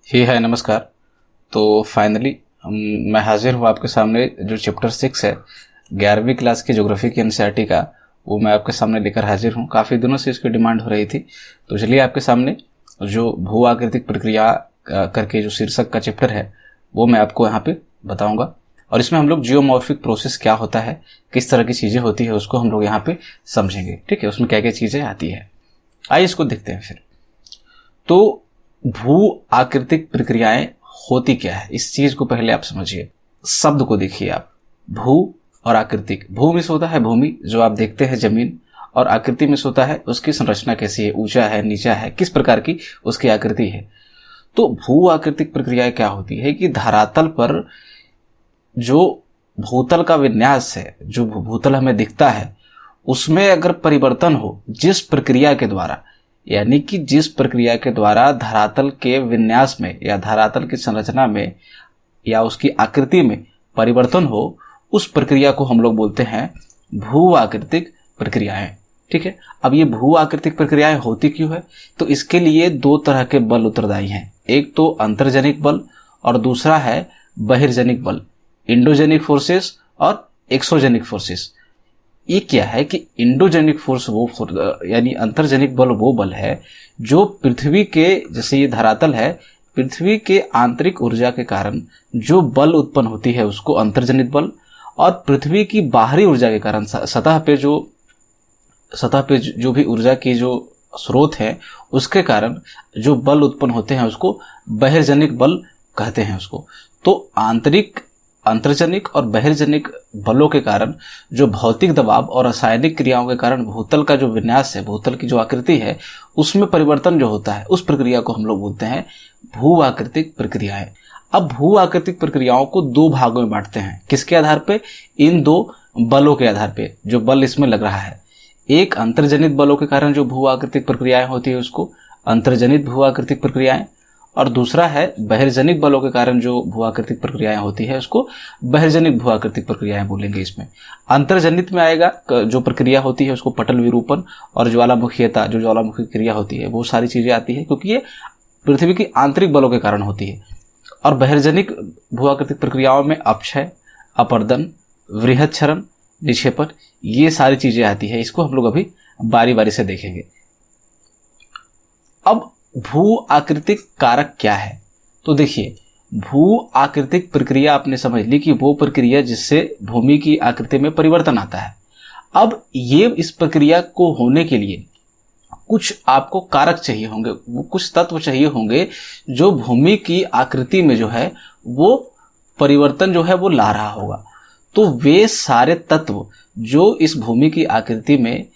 ही है नमस्कार। तो फाइनली मैं हाजिर हूँ आपके सामने। जो चैप्टर 6 है 11वीं क्लास की ज्योग्राफी की एनसीईआरटी का, वो मैं आपके सामने लेकर हाजिर हूँ। काफ़ी दिनों से इसकी डिमांड हो रही थी, तो चलिए आपके सामने जो भू आकृतिक प्रक्रिया करके जो शीर्षक का चैप्टर है वो मैं आपको यहाँ पे बताऊँगा। और इसमें हम लोग जियोमॉर्फिक प्रोसेस क्या होता है, किस तरह की चीज़ें होती है, उसको हम लोग यहाँ पे समझेंगे। ठीक है, उसमें क्या क्या चीज़ें आती है, आइए इसको देखते हैं फिर। तो भू आकृतिक प्रक्रियाएं होती क्या है, इस चीज को पहले आप समझिए। शब्द को देखिए आप, भू और आकृतिक। भू में से होता है भूमि, जो आप देखते हैं जमीन, और आकृति में से होता है उसकी संरचना कैसी है, ऊंचा है, नीचा है, किस प्रकार की उसकी आकृति है। तो भू आकृतिक प्रक्रियाएं क्या होती है कि धरातल पर जो भूतल का विन्यास है, जो भूतल हमें दिखता है, उसमें अगर परिवर्तन हो जिस प्रक्रिया के द्वारा, यानी कि जिस प्रक्रिया के द्वारा धरातल के विन्यास में या धरातल की संरचना में या उसकी आकृति में परिवर्तन हो, उस प्रक्रिया को हम लोग बोलते हैं भू आकृतिक प्रक्रियाएं। ठीक है, अब ये भू आकृतिक प्रक्रियाएं होती क्यों है, तो इसके लिए दो तरह के बल उत्तरदायी हैं। एक तो अंतर्जनिक बल और दूसरा है बहिर्जनिक बल, इंडोजेनिक फोर्सेस और एक्सोजेनिक फोर्सेस। ये क्या है कि इंडोजेनिक फोर्स यानी अंतर्जनिक बल वो बल है जो पृथ्वी के, जैसे ये धरातल है, पृथ्वी के आंतरिक ऊर्जा के कारण जो बल उत्पन्न होती है उसको अंतर्जनित बल, और पृथ्वी की बाहरी ऊर्जा के कारण सतह पे जो भी ऊर्जा की जो स्रोत है उसके कारण जो बल उत्पन्न होते हैं उसको बहिर्जनिक बल कहते हैं उसको। तो अंतर्जनिक और बहिर्जनिक बलों के कारण जो भौतिक दबाव और रासायनिक क्रियाओं के कारण भूतल का जो विन्यास है, भूतल की जो आकृति है, उसमें परिवर्तन जो होता है, उस प्रक्रिया को हम लोग बोलते हैं भू आकृतिक प्रक्रियाएं। अब भू आकृतिक प्रक्रियाओं को दो भागों में बांटते हैं। किसके आधार पे? इन दो बलों के आधार पे, जो बल इसमें लग रहा है। एक अंतर्जनित बलों के कारण जो भू आकृतिक प्रक्रियाएं होती है उसको अंतर्जनित भू आकृतिक प्रक्रियाएं, और दूसरा है बहिर्जनिक बलों के कारण जो भू आकृतिक प्रक्रियाएं होती है उसको बहिर्जनिक भू आकृतिक प्रक्रियाएं बोलेंगे। इसमें अंतर्जनित में आएगा जो प्रक्रिया होती है उसको पटल विरूपण और ज्वालामुखीयता, जो ज्वालामुखी क्रिया होती है, वो सारी चीजें आती है क्योंकि ये पृथ्वी की आंतरिक बलों के कारण होती है। और बहिर्जनिक भू आकृतिक प्रक्रियाओं में अपक्षय, अपरदन, वृहत्क्षरण, निक्षेपण, ये सारी चीजें आती है। इसको हम लोग अभी बारी बारी से देखेंगे। अब भू आकृतिक कारक क्या है, तो देखिए, भू आकृतिक प्रक्रिया आपने समझ ली कि वो प्रक्रिया जिससे भूमि की आकृति में परिवर्तन आता है। अब ये इस प्रक्रिया को होने के लिए कुछ आपको कारक चाहिए होंगे, वो कुछ तत्व चाहिए होंगे जो भूमि की आकृति में जो है वो परिवर्तन जो है वो ला रहा होगा। तो वे सारे तत्व जो इस भूमि की आकृति में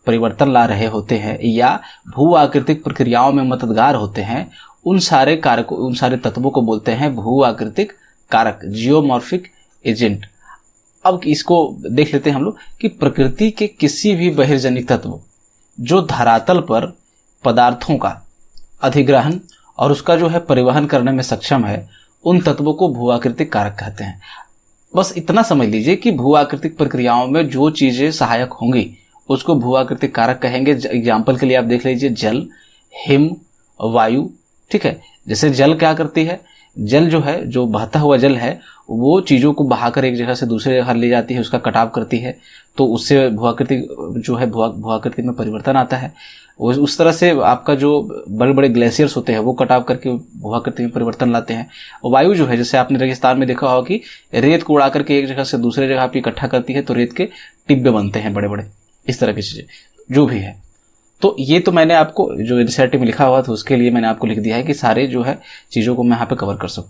परिवर्तन ला रहे होते हैं या भू आकृतिक प्रक्रियाओं में मददगार होते हैं, उन सारे कारकों, उन सारे तत्वों को बोलते हैं भू आकृतिक कारक, जियोमॉर्फिक एजेंट। अब इसको देख लेते हैं हम लोग कि प्रकृति के किसी भी बहिर्जनिक तत्व जो धरातल पर पदार्थों का अधिग्रहण और उसका जो है परिवहन करने में सक्षम है, उन तत्वों को भू आकृतिक कारक कहते हैं। बस इतना समझ लीजिए कि भू आकृतिक प्रक्रियाओं में जो चीजें सहायक होंगी उसको भू आकृतिक कारक कहेंगे। एग्जाम्पल के लिए आप देख लीजिए जल, हिम, वायु। ठीक है, जैसे जल क्या करती है, जल जो है, जो बहता हुआ जल है, वो चीजों को बहाकर एक जगह से दूसरे जगह ले जाती है, उसका कटाव करती है, तो उससे भू आकृति जो है भू आकृति में परिवर्तन आता है। उस तरह से आपका जो बड़े बड़े ग्लेशियर्स होते हैं वो कटाव करके भू आकृति में परिवर्तन लाते हैं। वायु जो है, जैसे आपने रेगिस्तान में देखा होगा कि रेत को उड़ा करके एक जगह से दूसरे जगह पे इकट्ठा करती है, तो रेत के टिब्बे बनते हैं बड़े बड़े, इस तरह की चीजें जो भी है। तो ये तो मैंने आपको जो एनसीईआरटी में लिखा हुआ था उसके लिए मैंने आपको लिख दिया है कि सारे जो है चीजों को मैं यहाँ पे कवर कर सकूं।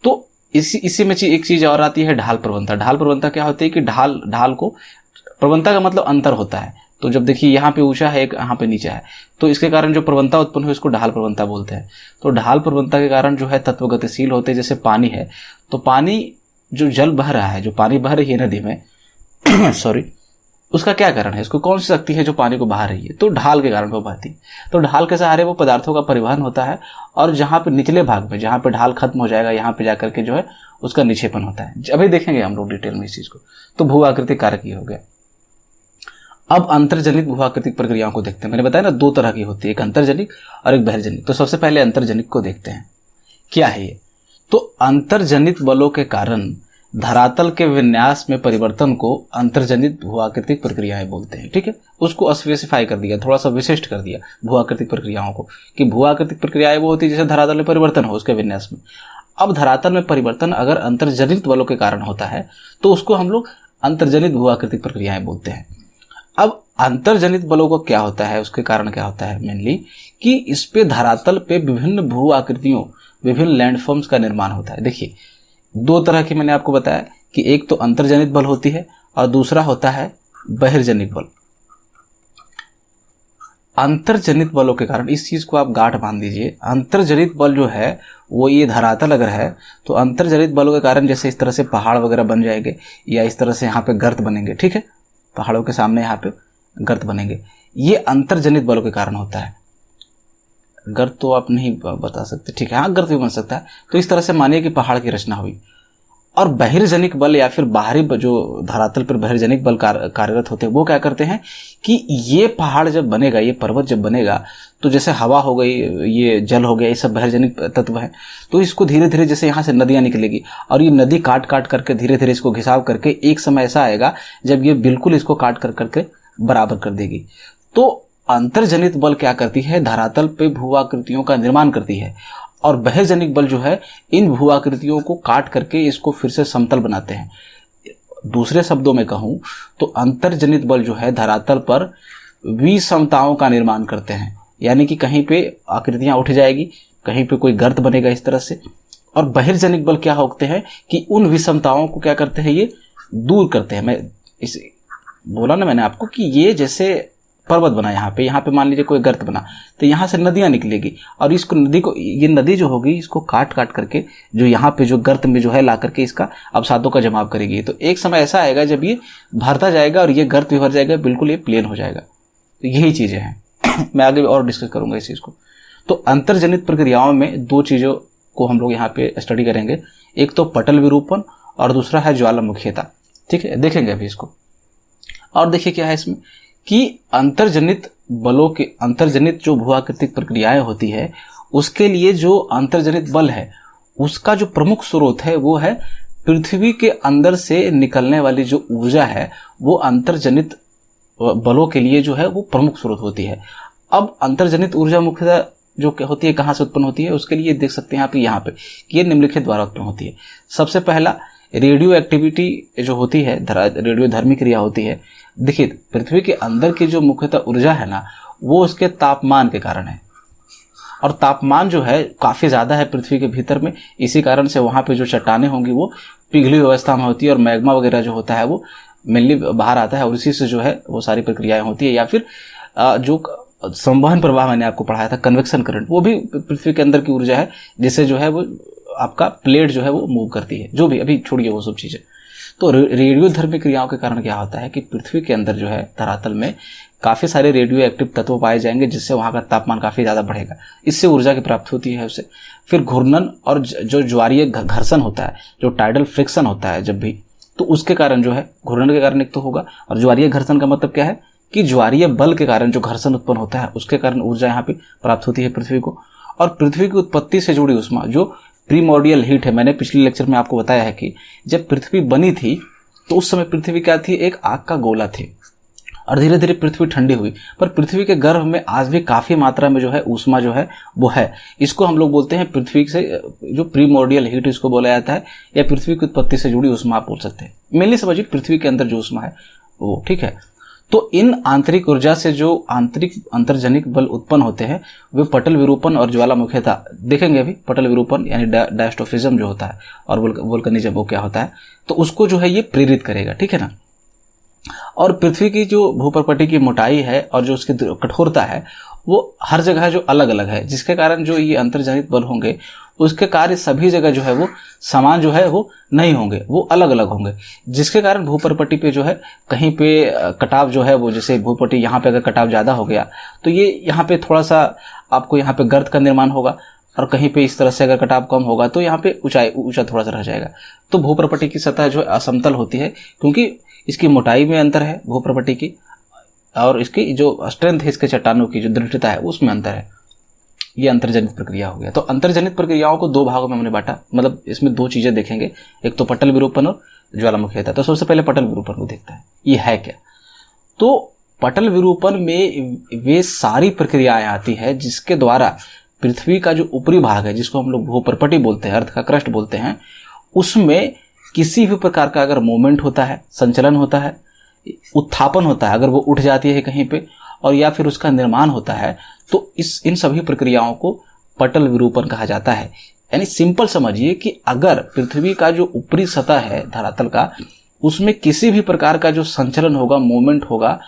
तो इसी में एक चीज और आती है, ढाल प्रवणता। ढाल प्रवणता क्या होती है कि ढाल को, प्रवणता का मतलब अंतर होता है। तो जब देखिए यहाँ पे ऊंचा है, एक यहाँ पे नीचा है, तो इसके कारण जो प्रवणता उत्पन्न हुई उसको ढाल प्रवणता बोलते हैं। तो ढाल प्रवणता के कारण जो है तत्व गतिशील होते हैं। जैसे पानी है, तो पानी जो जल बह रहा है, जो पानी बह रही है नदी में सॉरी, उसका क्या कारण है, इसको कौन सी शक्ति है जो पानी को बहा रही है, तो ढाल के कारण वो बहती है। तो ढाल के सहारे वो पदार्थों का परिवहन होता है, और जहां पे निचले भाग में, जहां पे ढाल खत्म हो जाएगा, यहाँ पे जाकर के जो है उसका निक्षेपण होता है। अभी देखेंगे हम लोग डिटेल में इस चीज को। तो भू आकृतिक कारक ये हो गया। अब अंतर्जनित भू आकृतिक प्रक्रियाओं को देखते हैं। मैंने बताया ना दो तरह की होती है, एक अंतर्जनिक और एक बहिर्जनिक। तो सबसे पहले अंतर्जनिक को देखते हैं क्या है ये? तो अंतर्जनित बलों के कारण धरातल के विन्यास में परिवर्तन को अंतर्जनित भूआकृतिक प्रक्रियाएं बोलते हैं। ठीक है, उसको स्पेसिफाई कर दिया, थोड़ा सा विशिष्ट कर दिया भूआकृतिक प्रक्रियाओं को, कि भूआकृतिक प्रक्रियाएं वो होती है जैसे धरातल में परिवर्तन हो उसके विन्यास में। अब धरातल में परिवर्तन अगर अंतर्जनित बलों के कारण होता है तो उसको हम लोग अंतर्जनित भूआकृतिक प्रक्रियाएं बोलते हैं। अब अंतर्जनित बलों को क्या होता है, उसके कारण क्या होता है मेनली, कि इस पे धरातल पे विभिन्न भू आकृतियों, विभिन्न लैंडफॉर्म्स का निर्माण होता है। देखिए, दो तरह की मैंने आपको बताया कि एक तो अंतर्जनित बल होती है और दूसरा होता है बहिर्जनित बल। अंतर्जनित बलों के कारण, इस चीज को आप गांठ बांध दीजिए, अंतर्जनित बल जो है वो ये धरातल अगर है तो अंतर्जनित बलों के कारण जैसे इस तरह से पहाड़ वगैरह बन जाएंगे या इस तरह से यहाँ पे गर्त बनेंगे। ठीक है, पहाड़ों के सामने यहाँ पे गर्त बनेंगे, ये अंतर्जनित बलों के कारण होता है। गर्त तो आप नहीं बता सकते, ठीक है, हाँ गर्त भी बन सकता है। तो इस तरह से मानिए कि पहाड़ की रचना हुई। और बहिर्जनिक बल या फिर बाहरी जो धरातल पर बहिर्जनिक बल कार्यरत होते हैं वो क्या करते हैं कि ये पहाड़ जब बनेगा, ये पर्वत जब बनेगा तो जैसे हवा हो गई, ये जल हो गया, ये सब बहिर्जनिक तत्व है। तो इसको धीरे धीरे जैसे यहाँ से नदियाँ निकलेगी और ये नदी काट काट करके धीरे धीरे इसको घिसाव करके एक समय ऐसा आएगा जब ये बिल्कुल इसको काट कर करके बराबर कर देगी। तो अंतर्जनित बल क्या करती है, धरातल पे भू आकृतियों का निर्माण करती है, और बहिर्जनिक बल जो है इन भू आकृतियों को काट करके इसको फिर से समतल बनाते हैं। दूसरे शब्दों में कहूं तो अंतर्जनित बल जो है धरातल पर विषमताओं का निर्माण करते हैं, यानी कि कहीं पे आकृतियां उठ जाएगी, कहीं पे कोई गर्त बनेगा इस तरह से। और बहिर्जनिक बल क्या होते हैं कि उन विषमताओं को क्या करते हैं, ये दूर करते हैं। मैं इस बोला ना मैंने आपको कि ये जैसे पर्वत बना, यहाँ पे मान लीजिए कोई गर्त बना, तो यहाँ से नदियाँ निकलेगी और इसको नदी को, ये नदी जो होगी इसको काट काट करके जो यहाँ पे जो गर्त में जो है ला करके इसका अवसादों का जमाव करेगी। तो एक समय ऐसा आएगा जब ये भरता जाएगा और ये गर्त भी भर जाएगा, बिल्कुल ये प्लेन हो जाएगा। तो यही चीज़ें हैं, मैं आगे और डिस्कस करूंगा इस चीज़ को। तो अंतर्जनित प्रक्रियाओं में दो चीज़ों को हम लोग यहाँ पे स्टडी करेंगे, एक तो पटल विरूपण और दूसरा है ज्वालामुखीयता। ठीक है, देखेंगे अभी इसको। और देखिए क्या है इसमें कि अंतर्जनित बलों के, अंतर्जनित जो भूआकृतिक प्रक्रियाएं होती है उसके लिए जो अंतर्जनित बल है उसका जो प्रमुख स्रोत है वो है पृथ्वी के अंदर से निकलने वाली जो ऊर्जा है, वो अंतर्जनित बलों के लिए जो है वो प्रमुख स्रोत होती है। अब अंतर्जनित ऊर्जा मुख्यतः जो होती है कहाँ से उत्पन्न होती है, उसके लिए देख सकते हैं आप यहाँ पे कि ये निम्नलिखित द्वारा उत्पन्न होती है। सबसे पहला रेडियो एक्टिविटी जो होती है, रेडियो धर्मी क्रिया होती है। देखिए, पृथ्वी के अंदर की जो मुख्यतः ऊर्जा है ना, वो उसके तापमान के कारण है, और तापमान जो है काफ़ी ज़्यादा है पृथ्वी के भीतर में। इसी कारण से वहाँ पे जो चट्टानें होंगी वो पिघली अवस्था में होती है और मैग्मा वगैरह जो होता है वो मेनली बाहर आता है, और इसी से जो है वो सारी प्रक्रियाएं होती है। या फिर जो संवहन प्रवाह मैंने आपको पढ़ाया था, कन्वेक्शन करंट, वो भी पृथ्वी के अंदर की ऊर्जा है जिससे जो है वो आपका प्लेट जो है वो मूव करती है। जो भी, अभी छोड़िए वो सब चीज़ें। तो रेडियोधर्मी क्रियाओं के कारण क्या होता है कि पृथ्वी के अंदर जो है धरातल में काफ़ी सारे रेडियो एक्टिव तत्व पाए जाएंगे जिससे वहाँ का तापमान काफ़ी ज़्यादा बढ़ेगा, इससे ऊर्जा की प्राप्ति होती है उससे। फिर घूर्णन और जो ज्वारीय घर्षण होता है, जो टाइडल फ्रिक्शन होता है जब भी, तो उसके कारण जो है घूर्णन के कारण एक तो होगा, और ज्वारीय घर्षण का मतलब क्या है कि ज्वारीय बल के कारण जो घर्षण उत्पन्न होता है उसके कारण ऊर्जा यहाँ पे प्राप्त होती है पृथ्वी को। और पृथ्वी की उत्पत्ति से जुड़ी ऊष्मा जो प्रीमोर्डियल हीट है, मैंने पिछले लेक्चर में आपको बताया है कि जब पृथ्वी बनी थी तो उस समय पृथ्वी क्या थी, एक आग का गोला थी, और धीरे धीरे पृथ्वी ठंडी हुई। पर पृथ्वी के गर्भ में आज भी काफ़ी मात्रा में जो है ऊष्मा जो है वो है। इसको हम लोग बोलते हैं पृथ्वी से जो प्रीमोर्डियल हीट इसको बोला जाता है, या पृथ्वी की उत्पत्ति से जुड़ी ऊष्मा आप बोल सकते हैं। मेनली समझिए पृथ्वी के अंदर जो ऊष्मा है वो, ठीक है। तो इन आंतरिक ऊर्जा से जो आंतरिक अंतर्जनिक बल उत्पन्न होते हैं वे पटल विरूपण और ज्वालामुखीयता देखेंगे अभी। पटल विरूपण यानी डायस्ट्रोफिज्म जो होता है, और वोल्कनिज्म वो क्या होता है, तो उसको जो है ये प्रेरित करेगा, ठीक है ना। और पृथ्वी की जो भूप्रपटी की मोटाई है और जो उसकी कठोरता है वो हर जगह जो अलग अलग है, जिसके कारण जो ये अंतर्जनित बल होंगे उसके कार्य सभी जगह जो है वो समान जो है वो नहीं होंगे, वो अलग अलग होंगे, जिसके कारण भूप्रपटी पे जो है कहीं पे कटाव जो है वो, जैसे भूप्रपटी यहाँ पे अगर कटाव ज़्यादा हो गया तो ये यहाँ पे थोड़ा सा आपको यहाँ पे गर्त का निर्माण होगा, और कहीं पे इस तरह से अगर कटाव कम होगा तो यहाँ पे ऊंचा थोड़ा सा रह जाएगा। तो भूप्रपटी की सतह जो है असमतल होती है क्योंकि इसकी मोटाई में अंतर है भूप्रपटी की, और इसकी जो स्ट्रेंथ है, इसके चट्टानों की जो दृढ़ता है उसमें अंतर है। ये अंतर्जनित प्रक्रिया हो गया। तो अंतर्जनित प्रक्रियाओं को दो भागों में हमने बांटा, मतलब इसमें दो चीजें देखेंगे, एक तो पटल विरूपण और ज्वालामुखीयता। तो सबसे पहले पटल विरूपण को देखते हैं, ये है क्या। तो पटल विरूपण में वे सारी प्रक्रियाएं आती है जिसके द्वारा पृथ्वी का जो ऊपरी भाग है, जिसको हम लोग भूपर्पटी बोलते हैं, अर्थ का क्रस्ट बोलते हैं, उसमें किसी भी प्रकार का अगर मूवमेंट होता है, संचलन होता है, उत्थापन होता है, अगर वो उठ जाती है कहीं पे, और या फिर उसका निर्माण होता है, तो इन सभी प्रक्रियाओं को पटल विरूपण कहा जाता है। यानी सिंपल समझिए कि अगर पृथ्वी का जो ऊपरी सतह है धरातल का, उसमें किसी भी प्रकार का जो संचलन होगा, मूवमेंट होगा,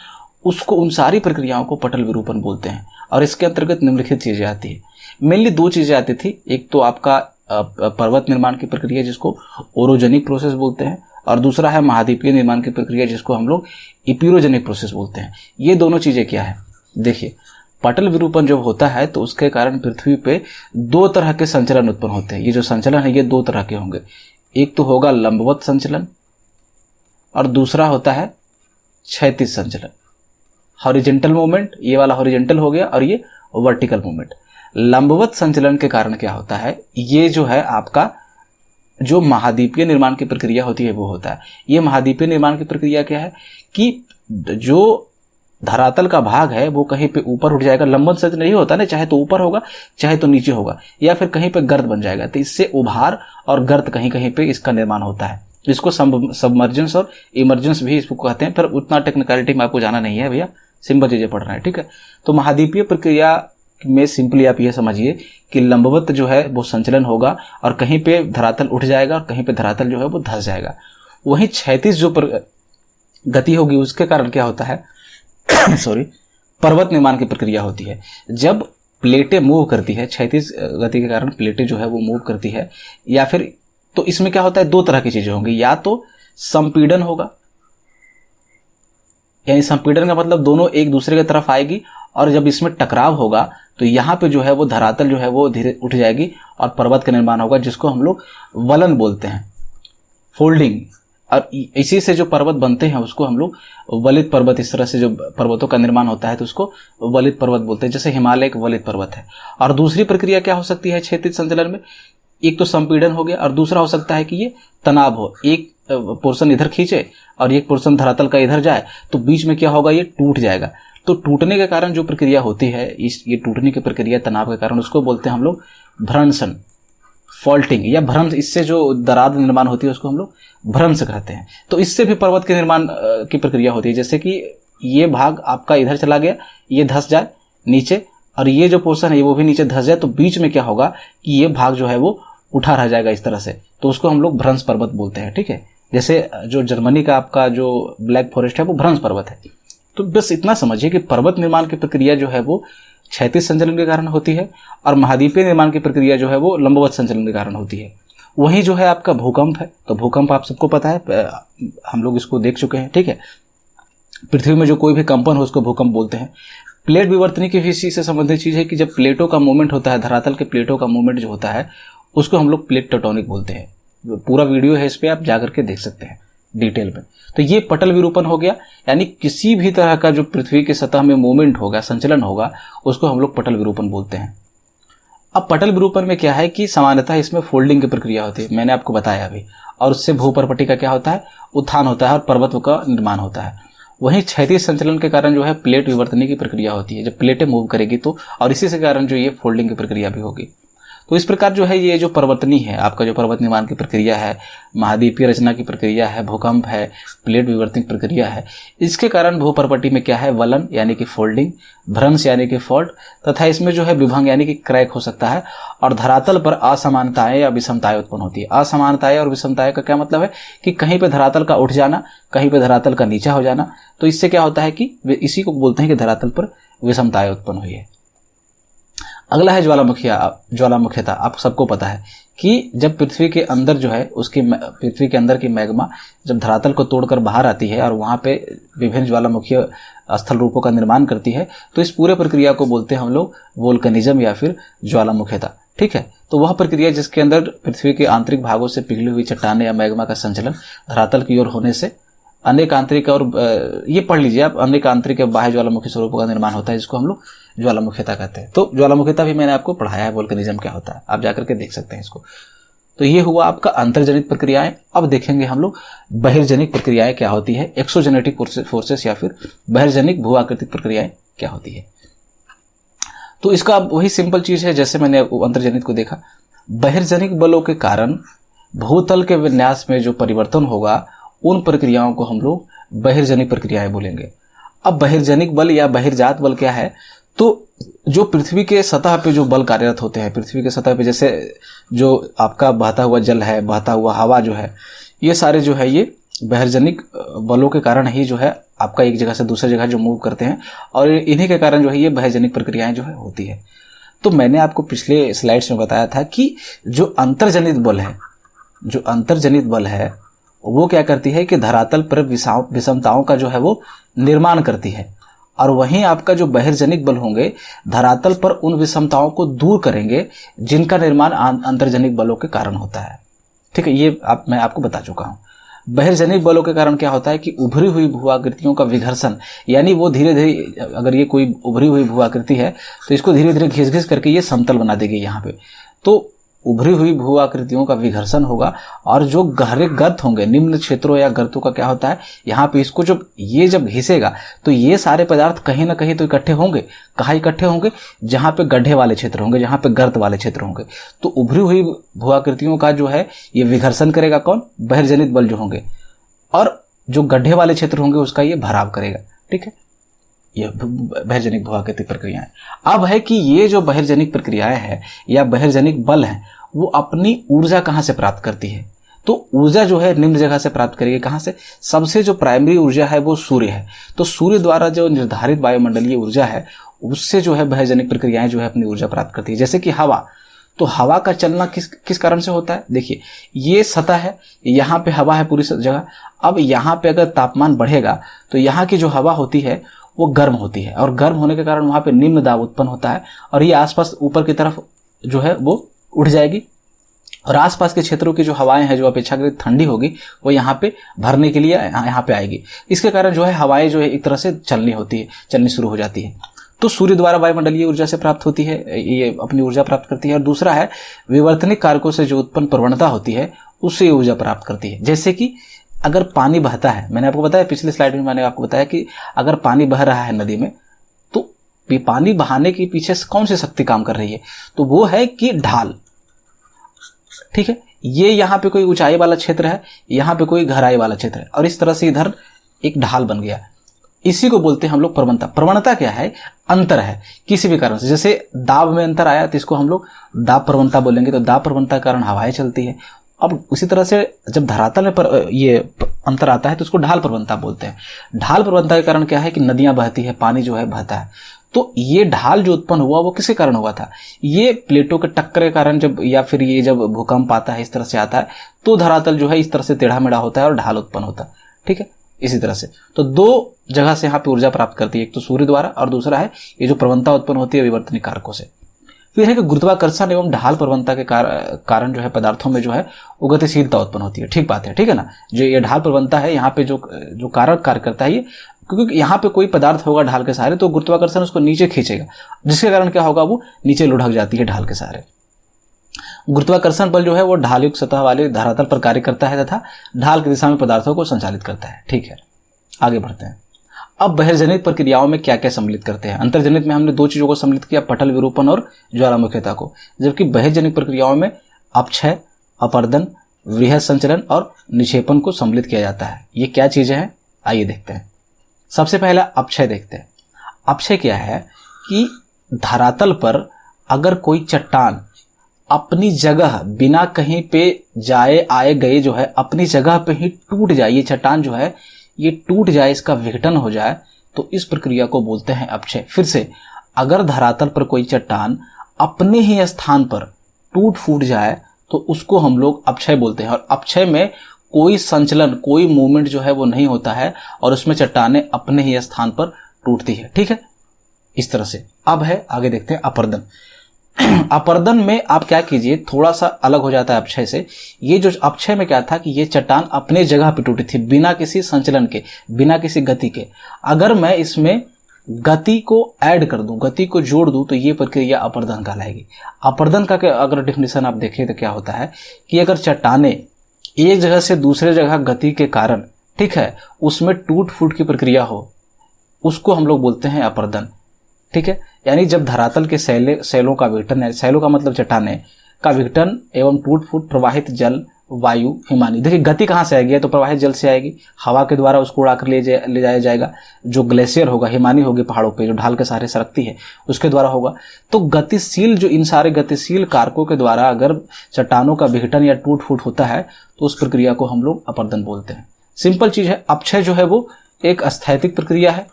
उसको, उन सारी प्रक्रियाओं को पटल विरूपण बोलते हैं। और इसके अंतर्गत निम्नलिखित चीजें आती है। मेनली दो चीजें आती थी, एक तो आपका पर्वत निर्माण की प्रक्रिया जिसको ओरोजेनिक प्रोसेस बोलते हैं, और दूसरा है महाद्वीपीय निर्माण की प्रक्रिया जिसको हम लोग इपिरोजेनिक प्रोसेस बोलते हैं। ये दोनों चीजें क्या है, देखिए, पटल विरूपण जब होता है तो उसके कारण पृथ्वी पे दो तरह के संचलन उत्पन्न होते हैं। ये जो संचलन है ये दो तरह के होंगे, एक तो होगा लंबवत संचलन और दूसरा होता है क्षैतिज संचलन। हॉरिजेंटल मूवमेंट, ये वाला हॉरिजेंटल हो गया, और ये वर्टिकल मूवमेंट। लंबवत संचलन के कारण क्या होता है, ये जो है आपका जो महाद्वीपीय निर्माण की प्रक्रिया होती है वो होता है। ये महाद्वीपीय निर्माण की प्रक्रिया क्या है कि जो धरातल का भाग है वो कहीं पे ऊपर उठ जाएगा। लंबवत संचलन नहीं होता ना, चाहे तो ऊपर होगा चाहे तो नीचे होगा, या फिर कहीं पे गर्त बन जाएगा। तो इससे उभार और गर्त कहीं कहीं पे इसका निर्माण होता है। इसको सबमर्जेंस और इमर्जेंस भी इसको कहते हैं, पर उतना टेक्निकलिटी में आपको जाना नहीं है भैया, सिंपल चीजें पढ़ना है, ठीक है। तो महाद्वीपीय प्रक्रिया में सिंपली आप ये समझिए कि लंबवत जो है वो संचलन होगा और कहीं पे धरातल उठ जाएगा और कहीं पे धरातल जो है वो धंस जाएगा। वहीं क्षैतिज जो गति होगी उसके कारण क्या होता है सॉरी, पर्वत निर्माण की प्रक्रिया होती है। जब प्लेटें मूव करती है, क्षैतिज गति के कारण प्लेटें जो है वो मूव करती है, या फिर तो इसमें क्या होता है, दो तरह की चीजें होंगी, या तो संपीड़न होगा, यानी संपीड़न का मतलब दोनों एक दूसरे की तरफ आएगी, और जब इसमें टकराव होगा तो यहाँ पे जो है वो धरातल जो है वो धीरे उठ जाएगी और पर्वत का निर्माण होगा, जिसको हम लोग वलन बोलते हैं, फोल्डिंग। और इसी से जो पर्वत बनते हैं उसको हम लोग वलित पर्वत, इस तरह से जो पर्वतों का निर्माण होता है तो उसको वलित पर्वत बोलते हैं। जैसे हिमालय एक वलित पर्वत है। और दूसरी प्रक्रिया क्या हो सकती है क्षैतिज संचलन में, एक तो संपीड़न हो गया और दूसरा हो सकता है कि ये तनाव हो, एक पोर्शन इधर खींचे और एक पोर्शन धरातल का इधर जाए, तो बीच में क्या होगा, ये टूट जाएगा। तो टूटने के कारण जो प्रक्रिया होती है, ये टूटने की प्रक्रिया तनाव के कारण, उसको बोलते हैं हम लोग भ्रंशन, फॉल्टिंग या भ्रंश। इससे जो दरार निर्माण होती है उसको हम लोग भ्रंश कहते हैं। तो इससे भी पर्वत के निर्माण की प्रक्रिया होती है। जैसे कि ये भाग आपका इधर चला गया, ये धंस जाए नीचे, और ये जो पोर्शन है वो भी नीचे धंस जाए, तो बीच में क्या होगा कि ये भाग जो है वो उठा रह जाएगा इस तरह से, तो उसको हम लोग भ्रंश पर्वत बोलते हैं, ठीक है। जैसे जो जर्मनी का आपका जो ब्लैक फॉरेस्ट है वो भ्रंश पर्वत है। तो बस इतना समझिए कि पर्वत निर्माण की प्रक्रिया जो है वो क्षैतिज संचलन के कारण होती है, और महाद्वीपीय निर्माण की प्रक्रिया जो है वो लंबवत संचलन के कारण होती है। वहीं जो है आपका भूकंप है, तो भूकंप आप सबको पता है, हम लोग इसको देख चुके हैं, ठीक है। पृथ्वी में जो कोई भी कंपन हो उसको भूकंप बोलते हैं। प्लेट विवर्तनी की भी इसी से संबंधित चीज है कि जब प्लेटों का मूवमेंट होता है, धरातल के प्लेटों का मूवमेंट जो होता है उसको हम लोग प्लेट टेक्टोनिक बोलते हैं। पूरा वीडियो है इस पर, आप जाकर के देख सकते हैं डिटेल में। तो ये पटल विरूपण हो गया, यानी किसी भी तरह का जो पृथ्वी की सतह में मूवमेंट होगा, संचलन होगा, उसको हम लोग पटल विरूपण बोलते हैं। अब पटल विरूपण में क्या है कि सामान्यतः इसमें फोल्डिंग की प्रक्रिया होती है, मैंने आपको बताया अभी, और उससे भूपर्पटी का क्या होता है, उत्थान होता है और पर्वत का निर्माण होता है। वहीं क्षैतिज संचलन के कारण जो है प्लेट विवर्तनी की प्रक्रिया होती है, जब प्लेटें मूव करेगी तो, और इसी से कारण जो ये फोल्डिंग की प्रक्रिया भी होगी। तो इस प्रकार जो है ये जो पर्वतनी है, आपका जो पर्वत निर्माण की प्रक्रिया है, महाद्वीपीय रचना की प्रक्रिया है, भूकंप है, प्लेट विवर्तन की प्रक्रिया है, इसके कारण भूपर्पटी में क्या है, वलन यानी कि फोल्डिंग, भ्रंश यानी कि फॉल्ट, तथा इसमें जो है विभंग यानी कि क्रैक हो सकता है, और धरातल पर असमानताएं या विषमताएं उत्पन्न होती है। असमानताएं और विषमताएं का क्या मतलब है कि कहीं पे धरातल का उठ जाना, कहीं पे धरातल का नीचा हो जाना। तो इससे क्या होता है कि इसी को बोलते हैं कि धरातल पर विषमताएं उत्पन्न हुई है। अगला है ज्वालामुखीयता। आप सबको पता है कि जब पृथ्वी के अंदर जो है उसकी, पृथ्वी के अंदर की मैग्मा जब धरातल को तोड़कर बाहर आती है और वहाँ पे विभिन्न ज्वालामुखीय स्थल रूपों का निर्माण करती है, तो इस पूरे प्रक्रिया को बोलते हैं हम लोग वोल्केनिज्म या फिर ज्वालामुखीयता, ठीक है। तो वह प्रक्रिया जिसके अंदर पृथ्वी के आंतरिक भागों से पिघली हुई चट्टानें या मैग्मा का संचलन धरातल की ओर होने से अनेक आंतरिक और ये पढ़ लीजिए आप, अनेक आंतरिक या बाह्य ज्वालामुखी स्वरूपों का निर्माण होता है, जिसको हम लोग ज्वालामुखीता कहते हैं। तो ज्वालामुखीता भी मैंने आपको पढ़ाया है, वोल्केनिज्म क्या होता है, आप जाकर के देख सकते हैं इसको। तो ये हुआ आपका अंतर्जनित प्रक्रियाएं। अब देखेंगे हम लोग बहिर्जनिक प्रक्रियाएं क्या होती है, एक्सोजेनेटिक फोर्सेस या फिर बहिर्जनिक भू आकृतिक प्रक्रियाएं क्या होती है। तो इसका वही सिंपल चीज है जैसे मैंने अंतर्जनित को देखा। बहिर्जनिक बलों के कारण भूतल के विन्यास में जो परिवर्तन होगा, उन प्रक्रियाओं को हम लोग बहिर्जनिक प्रक्रियाएं बोलेंगे। अब बहिर्जनिक बल या बहिर्जात बल क्या है, तो जो पृथ्वी के सतह पे जो बल कार्यरत होते हैं, पृथ्वी के सतह पे जैसे जो आपका बहता हुआ जल है, बहता हुआ हवा जो है, ये सारे जो है ये बहिर्जनिक बलों के कारण ही जो है आपका एक जगह से दूसरी जगह जो मूव करते हैं, और इन्हीं के कारण जो है ये बहिर्जनिक प्रक्रियाएं जो है होती है। तो मैंने आपको पिछले स्लाइड्स में बताया था कि जो अंतर्जनित बल है, जो अंतर्जनित बल है वो क्या करती है कि धरातल पर विषमताओं का जो है वो निर्माण करती है, और वहीं आपका जो बहिर्जनिक बल होंगे धरातल पर उन विषमताओं को दूर करेंगे जिनका निर्माण अंतर्जनिक बलों के कारण होता है। ठीक है, ये मैं आपको बता चुका हूं। बहिर्जनिक बलों के कारण क्या होता है कि उभरी हुई भू आकृतियों का विघर्षण, यानी वो धीरे धीरे, अगर ये कोई उभरी हुई भू आकृति है तो इसको धीरे धीरे घिस घिस करके ये समतल बना देगी यहाँ पे। तो उभरी हुई भू आकृतियों का विघर्षण होगा, और जो गहरे गर्त होंगे, निम्न क्षेत्रों या गर्तों का क्या होता है, यहाँ पे इसको जब घिसेगा तो ये सारे पदार्थ कहीं ना कहीं तो इकट्ठे होंगे। कहाँ इकट्ठे होंगे? जहाँ पे गड्ढे वाले क्षेत्र होंगे, जहाँ पे गर्त वाले क्षेत्र होंगे। तो उभरी हुई भू आकृतियों का जो है ये विघर्षण करेगा कौन? बहिर्जनित बल जो होंगे, और जो गड्ढे वाले क्षेत्र होंगे उसका ये भराव करेगा। ठीक है, ये बहिर्जनिक भू आकृतिक प्रक्रियाएं। अब है कि ये जो बहिर्जनिक प्रक्रियाएं हैं या बहिर्जनिक बल हैं, वो अपनी ऊर्जा कहाँ से प्राप्त करती है? तो ऊर्जा जो है निम्न जगह से प्राप्त करेगी। कहाँ से? सबसे जो प्राइमरी ऊर्जा है वो सूर्य है। तो सूर्य द्वारा जो निर्धारित वायुमंडलीय ऊर्जा है उससे जो है बहिर्जनिक प्रक्रियाएं जो है अपनी ऊर्जा प्राप्त करती है। जैसे कि हवा, तो हवा का चलना किस कारण से होता है? देखिए, ये सतह है, यहाँ पे हवा है पूरी जगह। अब यहाँ पे अगर तापमान बढ़ेगा तो यहाँ की जो हवा होती है वो गर्म होती है, और गर्म होने के कारण वहां पे निम्न दाब उत्पन्न होता है, और ये आसपास ऊपर की तरफ जो है वो उठ जाएगी, और आसपास के क्षेत्रों की जो हवाएं हैं जो अपेक्षाकृत ठंडी होगी वो यहाँ पे भरने के लिए यहाँ पे आएगी। इसके कारण जो है हवाएं जो है एक तरह से चलनी शुरू हो जाती है। तो सूर्य द्वारा वायुमंडलीय ऊर्जा से प्राप्त होती है, ये अपनी ऊर्जा प्राप्त करती है। और दूसरा है विवर्तनिक कारकों से जो उत्पन्न प्रवणता होती है उससे ऊर्जा प्राप्त करती है। जैसे कि अगर पानी बहता है, मैंने आपको बताया पिछले स्लाइड में, मैंने आपको बताया कि अगर पानी बह रहा है नदी में, तो पानी बहाने के पीछे कौन सी शक्ति काम कर रही है? तो वो है कि ढाल। ठीक है, ये यहाँ पे कोई ऊंचाई वाला क्षेत्र है, यहाँ पे कोई गहराई वाला क्षेत्र है, और इस तरह से इधर एक ढाल बन गया। इसी को बोलते हैं हम लोग प्रवणता। प्रवणता क्या है? अंतर है किसी भी कारण से। जैसे दाब में अंतर आया तो इसको हम लोग दाब प्रवणता बोलेंगे। तो दाब प्रवणता के कारण हवाएं चलती है। अब उसी तरह से जब धरातल में ये अंतर आता है तो उसको ढाल प्रवणता बोलते हैं। ढाल प्रवणता के कारण क्या है कि नदियां बहती है, पानी जो है बहता है। तो ये ढाल जो उत्पन्न हुआ वो किसके कारण हुआ था? ये प्लेटों के टक्कर के कारण, जब या फिर ये जब भूकंप आता है इस तरह से आता है तो धरातल जो है इस तरह से टेढ़ा मेढ़ा होता है और ढाल उत्पन्न होता है। ठीक है, इसी तरह से तो दो जगह से यहाँ पे ऊर्जा प्राप्त करती है, एक तो सूर्य द्वारा और दूसरा है ये जो प्रवणता उत्पन्न होती है विवर्तनिक कारकों से। फिर है कि गुरुत्वाकर्षण एवं ढाल प्रवणता के कारण जो है पदार्थों में जो है वो गतिशीलता उत्पन्न होती है। ठीक बात है, ठीक है ना। जो ये ढाल प्रवणता है यहाँ पे जो कारक कार्य करता है ये, क्योंकि यहाँ पे कोई पदार्थ होगा ढाल के सहारे तो गुरुत्वाकर्षण उसको नीचे खींचेगा, जिसके कारण क्या होगा, वो नीचे लुढ़क जाती है ढाल के सहारे। गुरुत्वाकर्षण बल जो है वो ढाल युक्त सतह वाले धरातल पर कार्य करता है तथा ढाल की दिशा में पदार्थों को संचालित करता है। ठीक है, आगे बढ़ते हैं। अब बहिर्जनित प्रक्रियाओं में क्या क्या सम्मिलित करते हैं? अंतर्जनित में हमने दो चीजों को सम्मिलित किया, पटल विरूपण और ज्वालामुखीता को, जबकि बहिर्जनित प्रक्रियाओं में अपक्षय, अपर्दन, वृहद संचलन और निक्षेपण को सम्मिलित किया जाता है। ये क्या चीजें हैं, आइए देखते हैं। सबसे पहला अपक्षय देखते हैं। अपक्षय क्या है कि धरातल पर अगर कोई चट्टान अपनी जगह बिना कहीं पे जाए आए गए जो है अपनी जगह पे ही टूट जाए, ये चट्टान जो है ये टूट जाए, इसका विघटन हो जाए, तो इस प्रक्रिया को बोलते हैं अपक्षय। फिर से, अगर धरातल पर कोई चट्टान अपने ही स्थान पर टूट फूट जाए तो उसको हम लोग अपक्षय बोलते हैं। और अपक्षय में कोई संचलन, कोई मूवमेंट जो है वो नहीं होता है और उसमें चट्टानें अपने ही स्थान पर टूटती है। ठीक है, इस तरह से। अब है आगे देखते हैं अपर्दन। अपर्दन में आप क्या कीजिए, थोड़ा सा अलग हो जाता है अपक्षय से। ये जो अपक्षय में क्या था कि ये चट्टान अपने जगह पे टूटी थी बिना किसी संचलन के, बिना किसी गति के। अगर मैं इसमें गति को ऐड कर दूं, गति को जोड़ दूं, तो ये प्रक्रिया अपर्दन कहलाएगी। अपर्दन का अगर डेफिनेशन आप देखें तो क्या होता है कि अगर चट्टाने एक जगह से दूसरे जगह गति के कारण, ठीक है, उसमें टूट फूट की प्रक्रिया हो, उसको हम लोग बोलते हैं अपर्दन। ठीक है, यानी जब धरातल के सैलों का विघटन है, सैलों का मतलब चट्टाने का विघटन एवं टूट फूट प्रवाहित जल, वायु, हिमानी, देखिए गति कहाँ से आएगी, तो प्रवाहित जल से आएगी, हवा के द्वारा उसको उड़ाकर ले जाया जाएगा। जो ग्लेशियर होगा, हिमानी होगी पहाड़ों पे जो ढाल के सहारे सरकती है, उसके द्वारा होगा। तो गतिशील, जो इन सारे गतिशील कारकों के द्वारा अगर चट्टानों का विघटन या टूट फूट होता है तो उस प्रक्रिया को हम लोग अपर्दन बोलते हैं। सिंपल चीज है। अपक्षय जो है वो एक स्थैतिक प्रक्रिया है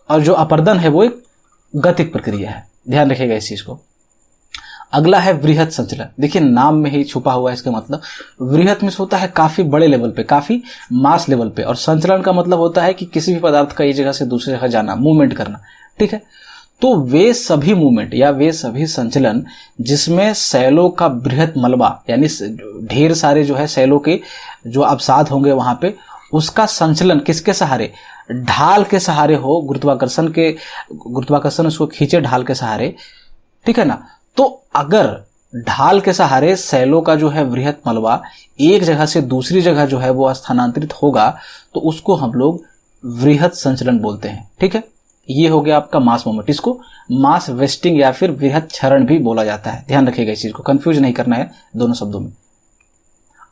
और जो अपर्दन है वो एक गतिक प्रक्रिया है। ध्यान रखिएगा इस चीज को। अगला है वृहत संचलन। देखिए नाम में ही छुपा हुआ है इसका मतलब। वृहत में होता है काफी बड़े लेवल पे, काफी मास लेवल पे, और संचलन का मतलब होता है कि किसी भी पदार्थ का एक जगह से दूसरी जगह जाना, मूवमेंट करना। ठीक है, तो वे सभी मूवमेंट या वे सभी संचलन जिसमें सैलों का बृहत मलबा, यानी ढेर सारे जो है सैलों के जो अवसाद होंगे वहां पे, उसका संचलन किसके सहारे, ढाल के सहारे हो, गुरुत्वाकर्षण उसको खींचे ढाल के सहारे। ठीक है ना, तो अगर ढाल के सहारे सैलों का जो है वृहत मलबा एक जगह से दूसरी जगह जो है वो स्थानांतरित होगा तो उसको हम लोग वृहत संचलन बोलते हैं। ठीक है, ये हो गया आपका मास मूवमेंट। इसको मास वेस्टिंग या फिर वृहत क्षरण भी बोला जाता है। ध्यान रखिएगा इस चीज को, कंफ्यूज नहीं करना है दोनों शब्दों में।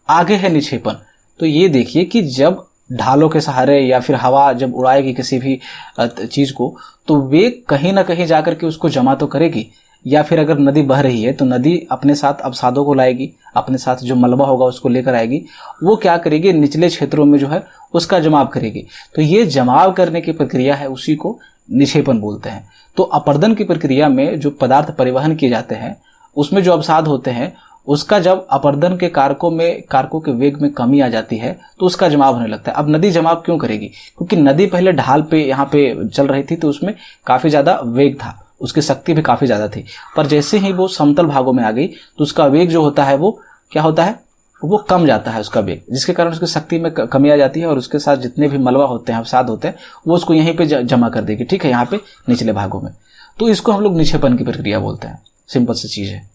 आगे है निक्षेपण। तो ये देखिए कि जब ढालों के सहारे या फिर हवा जब उड़ाएगी किसी भी चीज को, तो वे कहीं ना कहीं जाकर के उसको जमा तो करेगी, या फिर अगर नदी बह रही है तो नदी अपने साथ अवसादों को लाएगी, अपने साथ जो मलबा होगा उसको लेकर आएगी। वो क्या करेगी, निचले क्षेत्रों में जो है उसका जमाव करेगी। तो ये जमाव करने की प्रक्रिया है, उसी को निक्षेपण बोलते हैं। तो अपर्दन की प्रक्रिया में जो पदार्थ परिवहन किए जाते हैं उसमें जो अवसाद होते हैं, उसका जब अपर्दन के कारकों के वेग में कमी आ जाती है तो उसका जमाव होने लगता है। अब नदी जमाव क्यों करेगी, क्योंकि नदी पहले ढाल पे यहाँ पे चल रही थी तो उसमें काफी ज्यादा वेग था, उसकी शक्ति भी काफी ज्यादा थी। पर जैसे ही वो समतल भागों में आ गई तो उसका वेग जो होता है वो क्या होता है, वो कम जाता है उसका वेग, जिसके कारण उसकी शक्ति में कमी आ जाती है और उसके साथ जितने भी मलबा होते हैं, अवसाद होते हैं, वो उसको यहीं पे जमा कर देगी। ठीक है, यहाँ पे निचले भागों में। तो इसको हम लोग निक्षेपण की प्रक्रिया बोलते हैं। सिंपल सी चीज है।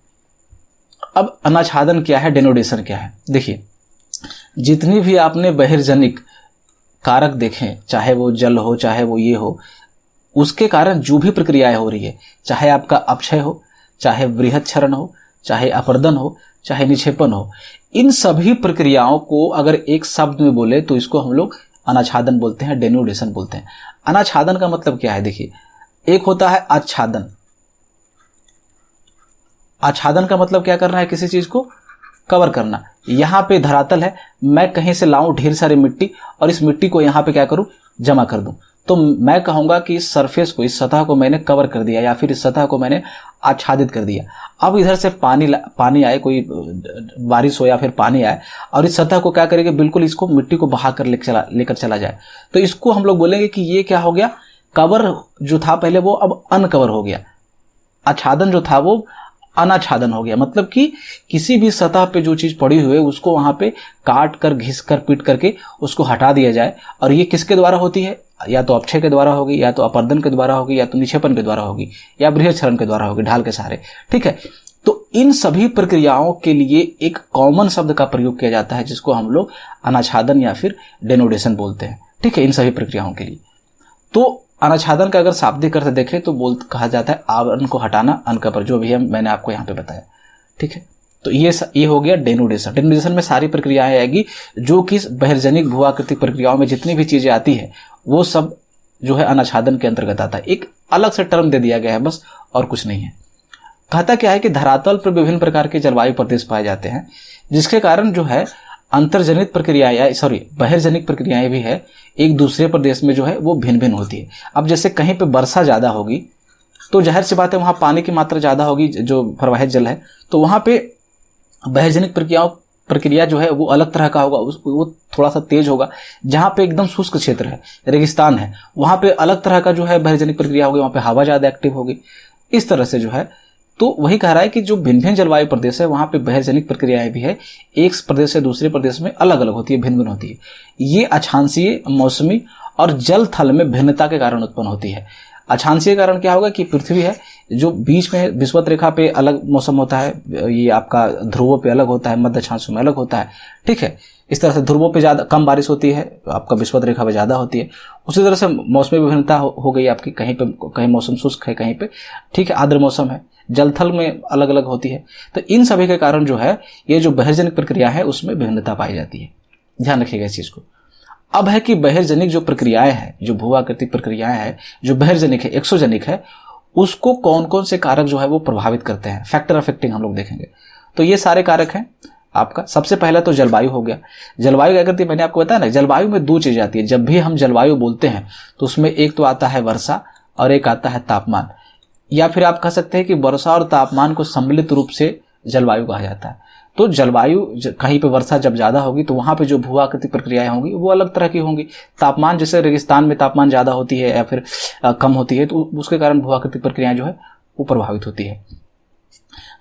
अब अनाच्छादन क्या है, डेनोडेशन क्या है। देखिए जितनी भी आपने बहिर्जनिक कारक देखें, चाहे वो जल हो, चाहे वो ये हो, उसके कारण जो भी प्रक्रियाएं हो रही है, चाहे आपका अपक्षय हो, चाहे वृहत क्षरण हो, चाहे अपर्दन हो, चाहे निक्षेपण हो, इन सभी प्रक्रियाओं को अगर एक शब्द में बोले तो इसको हम लोग अनाच्छादन बोलते हैं, डेनोडेशन बोलते हैं। अनाच्छादन का मतलब क्या है, देखिए एक होता है आच्छादन। आच्छादन का मतलब क्या करना है, किसी चीज को कवर करना। यहां पे धरातल है, मैं कहीं से लाऊं ढेर सारी मिट्टी और इस मिट्टी को यहां पे क्या करूं, जमा कर दूं, तो मैं कहूंगा कि इस सरफेस को, इस सतह को मैंने कवर कर दिया या फिर इस सतह को मैंने आच्छादित कर दिया। अब इधर से पानी आए, कोई बारिश हो या फिर पानी आए और इस सतह को क्या करेंगे, बिल्कुल इसको मिट्टी को बहा कर लेकर चला जाए, तो इसको हम लोग बोलेंगे कि ये क्या हो गया, कवर जो था पहले वो अब अनकवर हो गया। आच्छादन जो था वो अनाच्छादन हो गया। मतलब कि किसी भी सतह पे जो चीज पड़ी हुई है उसको वहां पे काट कर, घिस कर, पीट करके उसको हटा दिया जाए। और ये किसके द्वारा होती है, या तो अपक्षय के द्वारा होगी, या तो अपर्दन के द्वारा होगी, या तो निक्षेपण के द्वारा होगी, या वृहत क्षरण के द्वारा होगी, ढाल के सहारे। ठीक है, तो इन सभी प्रक्रियाओं के लिए एक कॉमन शब्द का प्रयोग किया जाता है जिसको हम लोग अनाच्छादन या फिर डेनोडेशन बोलते हैं। ठीक है, इन सभी प्रक्रियाओं के लिए। तो अनाच्छादन का अगर शाब्दिक अर्थ देखें तो कहा जाता है आवरण को हटाना, अनकवर, जो भी मैंने आपको यहाँ पे बताया। ठीक है, तो ये हो गया डेनोडेशन। डेनोडेशन में सारी प्रक्रियाएं आएगी जो कि बहिर्जनिक भूआकृतिक प्रक्रियाओं में जितनी भी चीजें आती है वो सब जो है अनाच्छादन के अंतर्गत आता है। एक अलग से टर्म दे दिया गया है बस, और कुछ नहीं है। कहता क्या है कि धरातल पर विभिन्न प्रकार के जलवायु प्रदेश पाए जाते हैं, जिसके कारण जो है अंतर्जनित प्रक्रिया या बहिर्जनिक प्रक्रियाएं भी है, एक दूसरे प्रदेश में जो है वो भिन्न भिन्न होती है। अब जैसे कहीं पे वर्षा ज्यादा होगी तो जाहिर सी बात है वहां पानी की मात्रा ज्यादा होगी, जो प्रवाहित जल है, तो वहां पे बहिर्जनिक प्रक्रिया जो है वो अलग तरह का होगा, वो थोड़ा सा तेज होगा। जहां पे एकदम शुष्क क्षेत्र है, रेगिस्तान है, वहां पे अलग तरह का जो है बहिर्जनिक प्रक्रिया होगी, वहां पे हवा ज्यादा एक्टिव होगी। इस तरह से जो है तो वही कह रहा है कि जो भिन्न भिन्न जलवायु प्रदेश है वहाँ पे बहिर्जनिक प्रक्रियाएं भी है, एक प्रदेश से दूसरे प्रदेश में अलग अलग होती है, भिन्न भिन्न होती है। ये अक्षांशीय, मौसमी और जल थल में भिन्नता के कारण उत्पन्न होती है। अक्षांशीय कारण क्या होगा कि पृथ्वी है जो बीच में विषुवत रेखा पे अलग मौसम होता है, ये आपका ध्रुवों पे अलग होता है, मध्य अक्षांशों में अलग होता है, ठीक है। इस तरह से ध्रुवों पे ज़्यादा कम बारिश होती है, आपका विषुवत रेखा पे ज़्यादा होती है। उसी तरह से मौसमी विभिन्नता हो गई आपकी, कहीं पे कहीं मौसम शुष्क है, कहीं पे ठीक है आर्द्र मौसम है, जलथल में अलग अलग होती है। तो इन सभी के कारण जो है ये जो बहिर्जनिक प्रक्रिया है उसमें विभिन्नता पाई जाती है। ध्यान रखिएगा इस चीज़ को। अब है कि बहिर्जनिक जो प्रक्रियाएं हैं, जो भूआकृतिक प्रक्रियाएं हैं, जो बहिर्जनिक है, एक्सोजेनिक है, उसको कौन कौन से कारक जो है वो प्रभावित करते हैं, फैक्टर अफेक्टिंग हम लोग देखेंगे। तो ये सारे कारक हैं आपका। सबसे पहला तो जलवायु हो गया। जलवायु क्या करती है, मैंने आपको बताया ना, जलवायु में दो चीजें आती है। जब भी हम जलवायु बोलते हैं तो उसमें एक तो आता है वर्षा और एक आता है तापमान, या फिर आप कह सकते हैं कि वर्षा और तापमान को सम्मिलित रूप से जलवायु कहा जाता है। तो जलवायु, कहीं पे वर्षा जब ज़्यादा होगी तो वहाँ पे जो भूआकृतिक प्रक्रियाएं होंगी वो अलग तरह की होंगी। तापमान, जैसे रेगिस्तान में तापमान ज़्यादा होती है या फिर कम होती है, तो उसके कारण भूआकृतिक प्रक्रियाएं जो है वो प्रभावित होती है।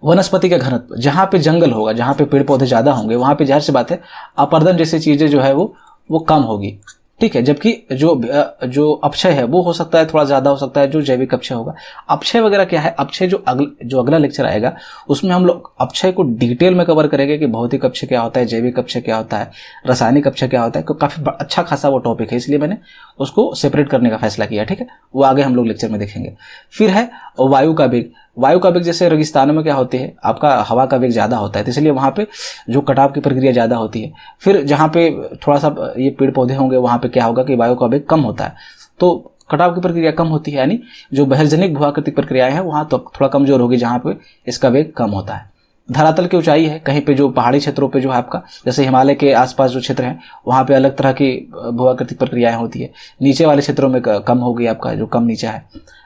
वनस्पति का घनत्व, जहाँ पे जंगल होगा, जहाँ पे पेड़ पौधे ज़्यादा होंगे, वहाँ पे जाहिर सी बात है अपरदन जैसी चीज़ें जो है वो कम होगी, ठीक है। जबकि जो अपक्षय है वो हो सकता है थोड़ा ज़्यादा हो सकता है, जो जैविक अपक्षय होगा। अपक्षय वगैरह क्या है, अपक्षय जो अगला लेक्चर आएगा उसमें हम लोग अपक्षय को डिटेल में कवर करेंगे कि भौतिक अपक्षय क्या होता है, जैविक अपक्षय क्या होता है, रासायनिक अपक्षय क्या होता है। काफ़ी अच्छा खासा वो टॉपिक है, इसलिए मैंने उसको सेपरेट करने का फैसला किया, ठीक है। वो आगे हम लोग लेक्चर में देखेंगे। फिर है वायु का वेग। वायु का वेग, जैसे रेगिस्तानों में क्या होती है, आपका हवा का वेग ज़्यादा होता है, तो इसलिए वहाँ पे जो कटाव की प्रक्रिया ज़्यादा होती है। फिर जहाँ पे थोड़ा सा ये पेड़ पौधे होंगे वहाँ पे क्या होगा कि वायु का वेग कम होता है, तो कटाव की प्रक्रिया कम होती है, यानी जो बहिर्जनिक भूआकृतिक प्रक्रियाएं हैं वहाँ तो थोड़ा कमजोर होगी, जहाँ पे इसका वेग कम होता है। धरातल की ऊंचाई है, कहीं पे जो पहाड़ी क्षेत्रों पे जो है आपका, जैसे हिमालय के आसपास जो क्षेत्र हैं वहाँ पे अलग तरह की भूआकृतिक प्रक्रियाएं होती है। नीचे वाले क्षेत्रों में कम होगी, आपका जो कम नीचा है।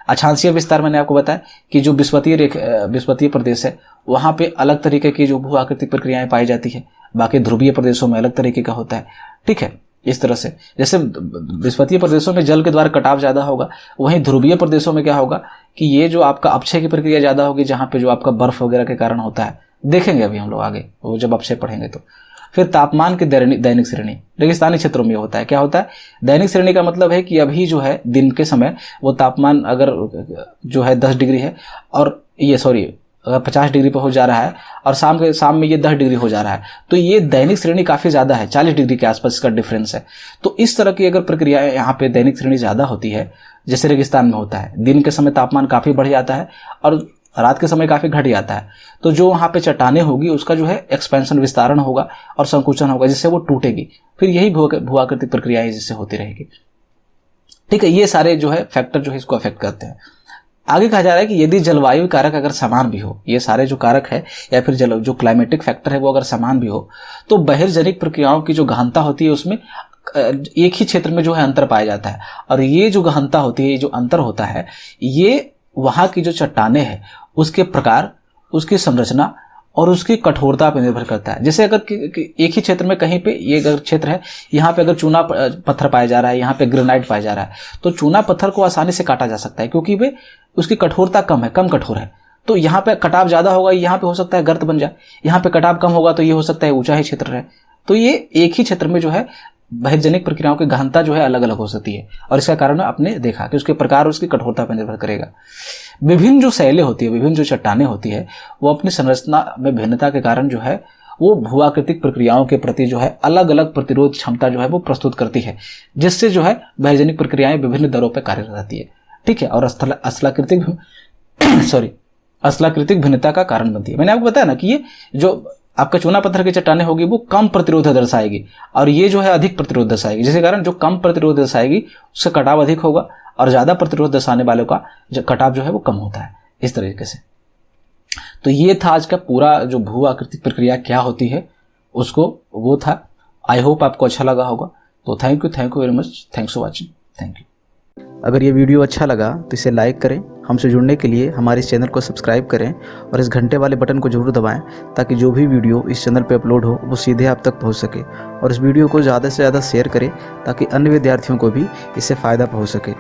अक्षांशीय विस्तार, मैंने आपको बताया कि जो विषुवतीय प्रदेश है वहाँ पे अलग तरीके की जो भूआकृतिक प्रक्रियाएं पाई जाती है, बाकी ध्रुवीय प्रदेशों में अलग तरीके का होता है, ठीक है। इस तरह से जैसे विषुवतीय प्रदेशों में जल के द्वारा कटाव ज़्यादा होगा, वहीं ध्रुवीय प्रदेशों में क्या होगा कि ये जो आपका अपक्षय की प्रक्रिया ज़्यादा होगी, जहाँ पे जो आपका बर्फ वगैरह के कारण होता है। देखेंगे अभी हम लोग आगे, वो जब अपक्षय पढ़ेंगे तो। फिर तापमान की दैनिक श्रेणी, रेगिस्तानी क्षेत्रों में होता है। क्या होता है दैनिक श्रेणी का मतलब है कि अभी जो है दिन के समय वो तापमान अगर जो है 10 डिग्री है, और ये अगर 50 डिग्री पर हो जा रहा है, और शाम में ये 10 डिग्री हो जा रहा है, तो ये दैनिक श्रेणी काफ़ी ज़्यादा है, 40 डिग्री के आसपास इसका डिफरेंस है। तो इस तरह की अगर प्रक्रिया यहाँ पे दैनिक श्रेणी ज़्यादा होती है, जैसे रेगिस्तान में होता है, दिन के समय तापमान काफ़ी बढ़ जाता है और रात के समय काफ़ी घट जाता है, तो जो वहाँ पे चट्टानें होगी उसका जो है एक्सपेंशन, विस्तारण होगा और संकुचन होगा, जिससे वो टूटेगी। फिर यही भूआकृतिक प्रक्रियाएं जिससे होती रहेगी, ठीक है। ये सारे जो है फैक्टर जो है इसको अफेक्ट करते हैं। आगे कहा जा रहा है कि यदि जलवायु कारक अगर समान भी हो, ये सारे जो कारक है या फिर जो क्लाइमेटिक फैक्टर है वो अगर समान भी हो, तो बहिर्जनिक प्रक्रियाओं की जो गहनता होती है उसमें एक ही क्षेत्र में जो है अंतर पाया जाता है। और ये जो गहनता होती है, ये जो अंतर होता है, ये वहाँ की जो चट्टानें हैं उसके प्रकार, उसकी संरचना और उसकी कठोरता पर निर्भर करता है। जैसे अगर एक ही क्षेत्र में कहीं पे, ये अगर क्षेत्र है यहाँ पे अगर चूना पत्थर पाया जा रहा है, यहाँ पे ग्रेनाइट पाया जा रहा है, तो चूना पत्थर को आसानी से काटा जा सकता है क्योंकि वे उसकी कठोरता कम कठोर है। तो यहाँ पे कटाव ज़्यादा होगा, यहाँ पे हो सकता है गर्त बन जाए, यहाँ पे कटाव कम होगा तो ये हो सकता है ऊंचा ही क्षेत्र है। तो ये एक ही क्षेत्र में जो है बहिर्जनिक प्रक्रियाओं की गहनता जो है अलग अलग हो सकती है, और इसका कारण आपने देखा कि उसके प्रकार उसकी कठोरता पर निर्भर करेगा। विभिन्न जो शैलें होती है, विभिन्न जो चट्टानें होती है, वो अपनी संरचना में भिन्नता के कारण जो है वो भूआकृतिक प्रक्रियाओं के प्रति जो है अलग अलग प्रतिरोध क्षमता जो है वो प्रस्तुत करती है, जिससे जो है बहिर्जनिक प्रक्रियाएं विभिन्न दरों पर कार्यरत रहती है, ठीक है। और स्थलाकृतिक भिन्नता का कारण बनती है। मैंने आपको बताया ना कि ये जो आपका चूना पत्थर की चट्टानें होगी वो कम प्रतिरोध दर्शाएगी, और ये जो है अधिक प्रतिरोध दर्शाएगी, जिसके कारण जो कम प्रतिरोध दर्शाएगी उसका कटाव अधिक होगा, और ज़्यादा प्रतिरोध दर्शाने वालों का जो कटाव जो है वो कम होता है, इस तरीके से। तो ये था आज का पूरा जो भूआकृतिक प्रक्रिया क्या होती है उसको वो था। आई होप आपको अच्छा लगा होगा। तो thank you very much, thanks for watching, thank you. अगर ये वीडियो अच्छा लगा तो इसे लाइक करें, हमसे जुड़ने के लिए हमारे इस चैनल को सब्सक्राइब करें और इस घंटे वाले बटन को जरूर दबाएं, ताकि जो भी वीडियो इस चैनल पे अपलोड हो वो सीधे आप तक पहुंच सके। और इस वीडियो को ज़्यादा से ज़्यादा शेयर करें ताकि अन्य विद्यार्थियों को भी इससे फ़ायदा पहुंच सके।